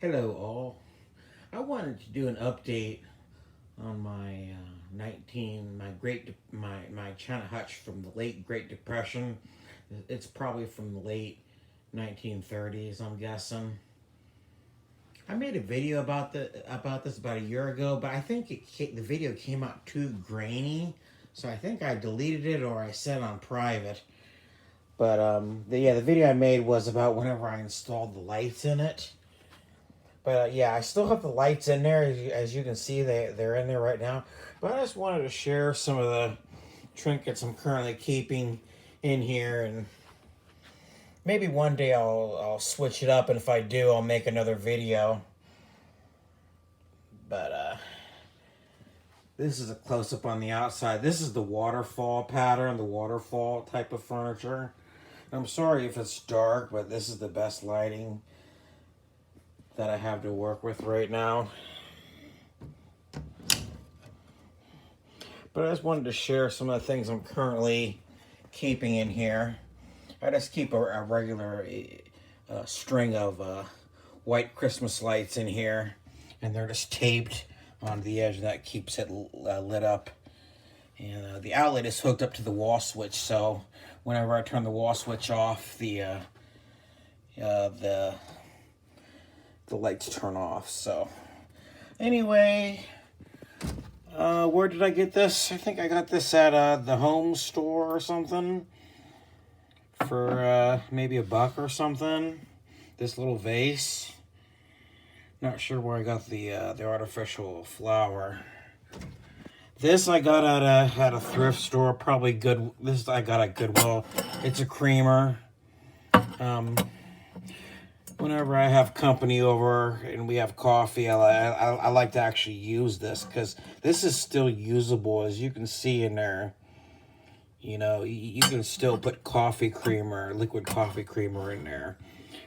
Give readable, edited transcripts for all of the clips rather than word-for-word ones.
Hello all. I wanted to do an update on my my China Hutch from the late Great Depression. It's probably from the late 1930s, I'm guessing. I made a video about this about a year ago, but I think the video came out too grainy, so I think I deleted it or I set on private. But the video I made was about whenever I installed the lights in it. But yeah, I still have the lights in there. As you can see, they're in there right now. But I just wanted to share some of the trinkets I'm currently keeping in here. And maybe one day I'll switch it up. And if I do, I'll make another video. But this is a close-up on the outside. This is the waterfall pattern, the waterfall type of furniture. I'm sorry if it's dark, but this is the best lighting that I have to work with right now. But I just wanted to share some of the things I'm currently keeping in here. I just keep a regular string of white Christmas lights in here, and they're just taped on the edge, and that keeps it lit up. And the outlet is hooked up to the wall switch, so whenever I turn the wall switch off, the lights turn off. So anyway, where did I get this? I think I got this at the home store or something for maybe $1 or something. This little vase. Not sure where I got the artificial flower. This I got at a thrift store, probably good. This I got at Goodwill. It's a creamer. Whenever I have company over and we have coffee, I like to actually use this because this is still usable, as you can see in there. You know, you can still put coffee creamer, liquid coffee creamer in there.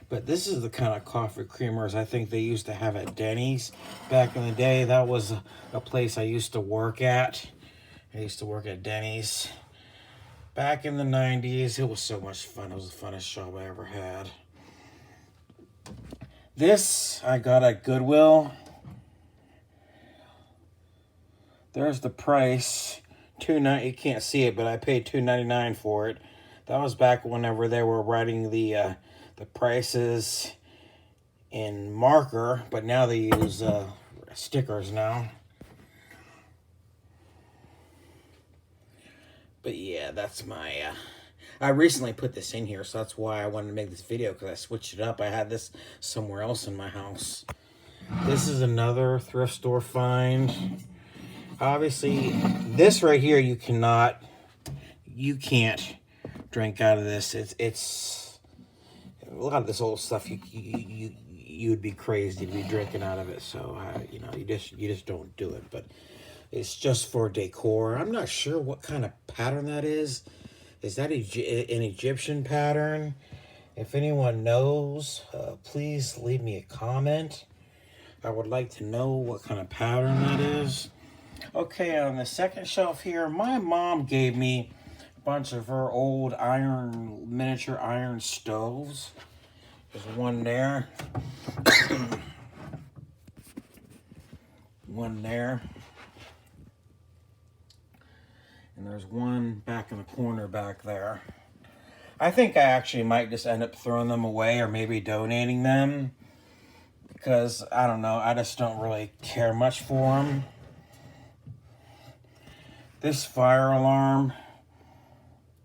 But this is the kind of coffee creamers I think they used to have at Denny's back in the day. That was a place I used to work at. I used to work at Denny's back in the 90s. It was so much fun. It was the funnest job I ever had. This I got at Goodwill. There's the price. You can't see it, but I paid $2.99 for it. That was back whenever they were writing the prices in marker, but now they use stickers now. But yeah, that's my I recently put this in here, so that's why I wanted to make this video, because I switched it up. I had this somewhere else in my house. This is another thrift store find. Obviously, this right here, you can't drink out of this. It's a lot of this old stuff. You'd be crazy to be drinking out of it. So you just don't do it. But it's just for decor. I'm not sure what kind of pattern that is. Is that an Egyptian pattern? If anyone knows, please leave me a comment. I would like to know what kind of pattern that is. Okay, on the second shelf here, my mom gave me a bunch of her old miniature iron stoves. There's one there. One there. And there's one back in the corner back there. I think I actually might just end up throwing them away or maybe donating them. Because, I don't know, I just don't really care much for them. This fire alarm.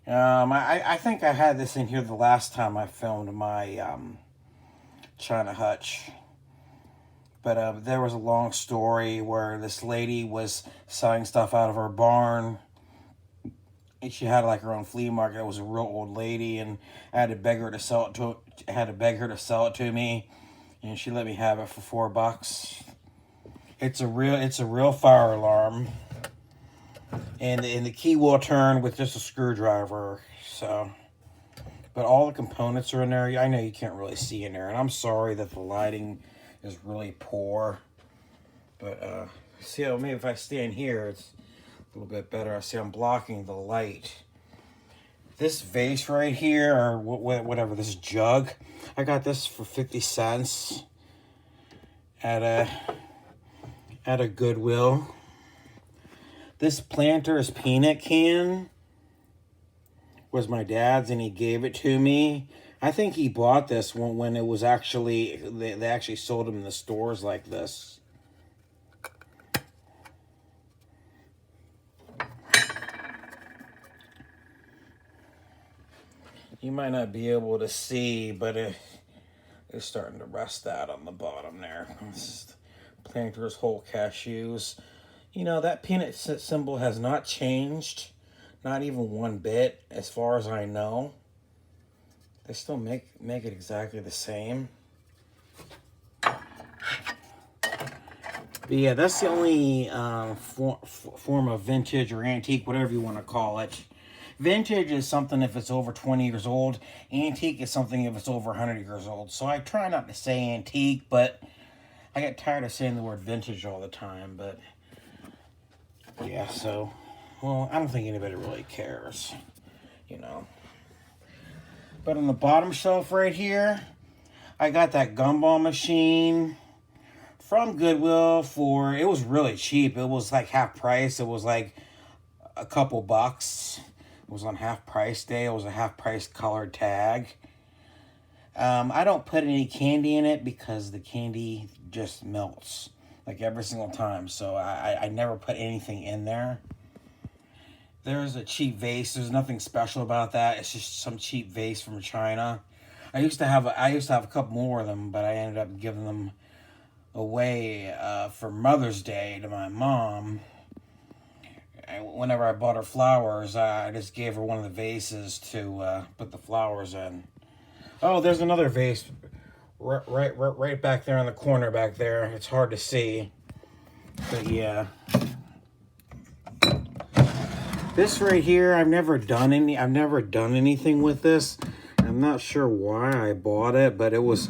I think I had this in here the last time I filmed my China Hutch. But there was a long story where this lady was selling stuff out of her barn. And she had like her own flea market. It was a real old lady, and I had to beg her to sell it to me, and she let me have it for $4. It's a real fire alarm, and the key will turn with just a screwdriver. So, but all the components are in there. I know you can't really see in there, and I'm sorry that the lighting is really poor. But see how maybe if I stand here, it's a little bit better. I see I'm blocking the light. This vase right here, or whatever, this jug, I got this for 50 cents. at a Goodwill. This Planters peanut can was my dad's, and he gave it to me. I think he bought this when it was actually, they actually sold them in the stores like this. You might not be able to see, but it's starting to rust out on the bottom there. Planters whole cashews. You know, that peanut symbol has not changed. Not even one bit, as far as I know. They still make it exactly the same. But yeah, that's the only form of vintage or antique, whatever you want to call it. Vintage is something if it's over 20 years old. Antique is something if it's over 100 years old. So I try not to say antique, but I get tired of saying the word vintage all the time. But yeah, so, well, I don't think anybody really cares, you know. But on the bottom shelf right here, I got that gumball machine from Goodwill for, it was really cheap. It was like half price. It was like a couple bucks. It was on half price day. It was a half price colored tag. I don't put any candy in it because the candy just melts like every single time. So I never put anything in there. There's a cheap vase. There's nothing special about that. It's just some cheap vase from China. I used to have a couple more of them, but I ended up giving them away for Mother's Day to my mom. Whenever I bought her flowers, I just gave her one of the vases to put the flowers in. Oh, there's another vase right back there in the corner back there. It's hard to see, but yeah. This right here, I've never done anything with this. I'm not sure why I bought it, but it was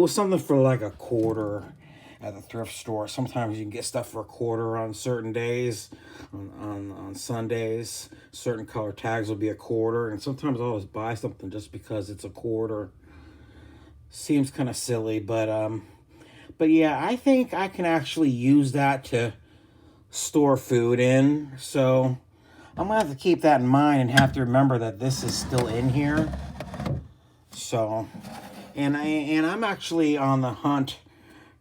something for like a quarter at the thrift store. Sometimes you can get stuff for a quarter on certain days, on Sundays. Certain color tags will be a quarter, and sometimes I'll just buy something just because it's a quarter. Seems kind of silly, but yeah, I think I can actually use that to store food in. So I'm gonna have to keep that in mind and have to remember that this is still in here. So, and I'm actually on the hunt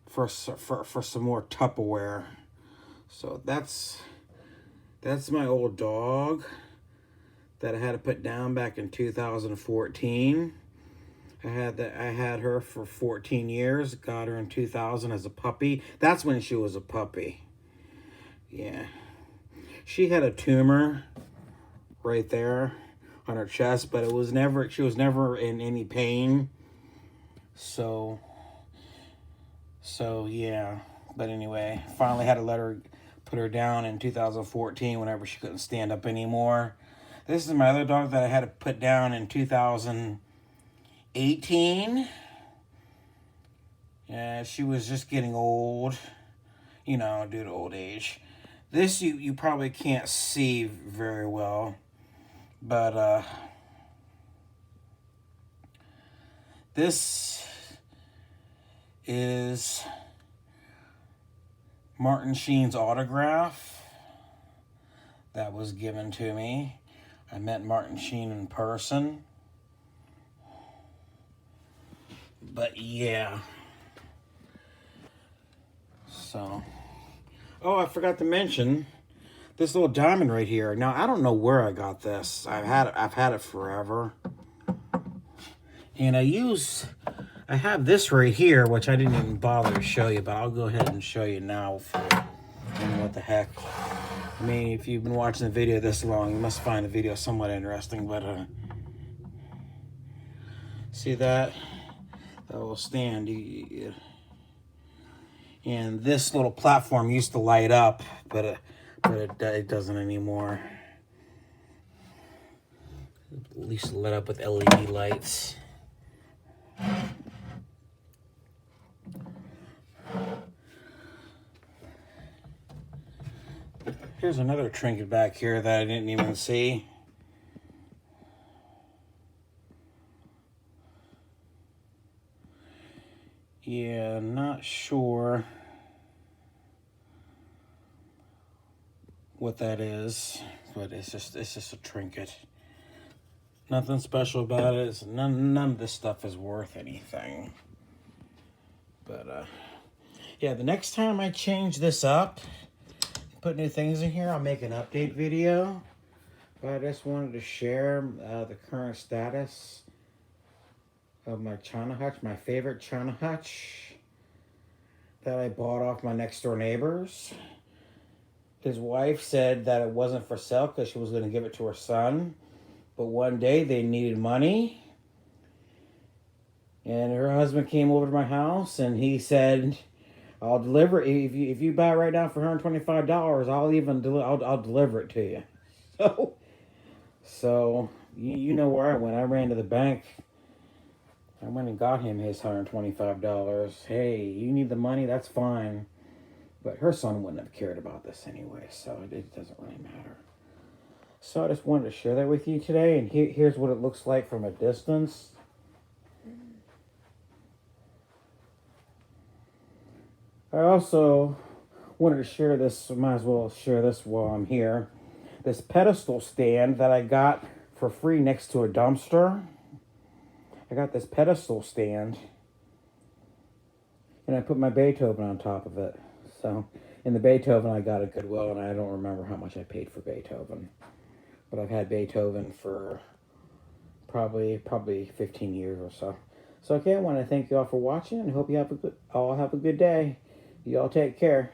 for some more Tupperware. So that's my old dog that I had to put down back in 2014. I had her for 14 years. Got her in 2000 as a puppy. That's when she was a puppy. Yeah. She had a tumor right there on her chest, but she was never in any pain. So yeah. But anyway, finally had to put her down in 2014 whenever she couldn't stand up anymore. This is my other dog that I had to put down in 2018. Yeah, she was just getting old, you know, due to old age. This you probably can't see very well, but this is Martin Sheen's autograph that was given to me. I met Martin Sheen in person. But yeah. So, oh, I forgot to mention this little diamond right here. Now, I don't know where I got this. I've had it forever. And I have this right here, which I didn't even bother to show you, but I'll go ahead and show you now. What the heck? I mean, if you've been watching the video this long, you must find the video somewhat interesting, but see that? That will stand. And this little platform used to light up, but it doesn't anymore. At least lit up with LED lights. Here's another trinket back here that I didn't even see. Yeah, not sure what that is, but it's just a trinket. Nothing special about it. None of this stuff is worth anything. But yeah, the next time I change this up, put new things in here, I'll make an update video. But I just wanted to share the current status of my China Hutch, my favorite China Hutch that I bought off my next door neighbors. His wife said that it wasn't for sale because she was going to give it to her son. But one day they needed money. And her husband came over to my house and he said, I'll deliver it. If you buy it right now for $125, I'll deliver it to you. So you know where I went. I ran to the bank. I went and got him his $125. Hey, you need the money? That's fine. But her son wouldn't have cared about this anyway, so it doesn't really matter. So I just wanted to share that with you today, and here's what it looks like from a distance. I also wanted to share this, might as well share this while I'm here. This pedestal stand that I got for free next to a dumpster. I got this pedestal stand, and I put my Beethoven on top of it. So, in the Beethoven I got at Goodwill, and I don't remember how much I paid for Beethoven. But I've had Beethoven for probably 15 years or so. So okay, I want to thank you all for watching and hope you all have a good day. You all take care.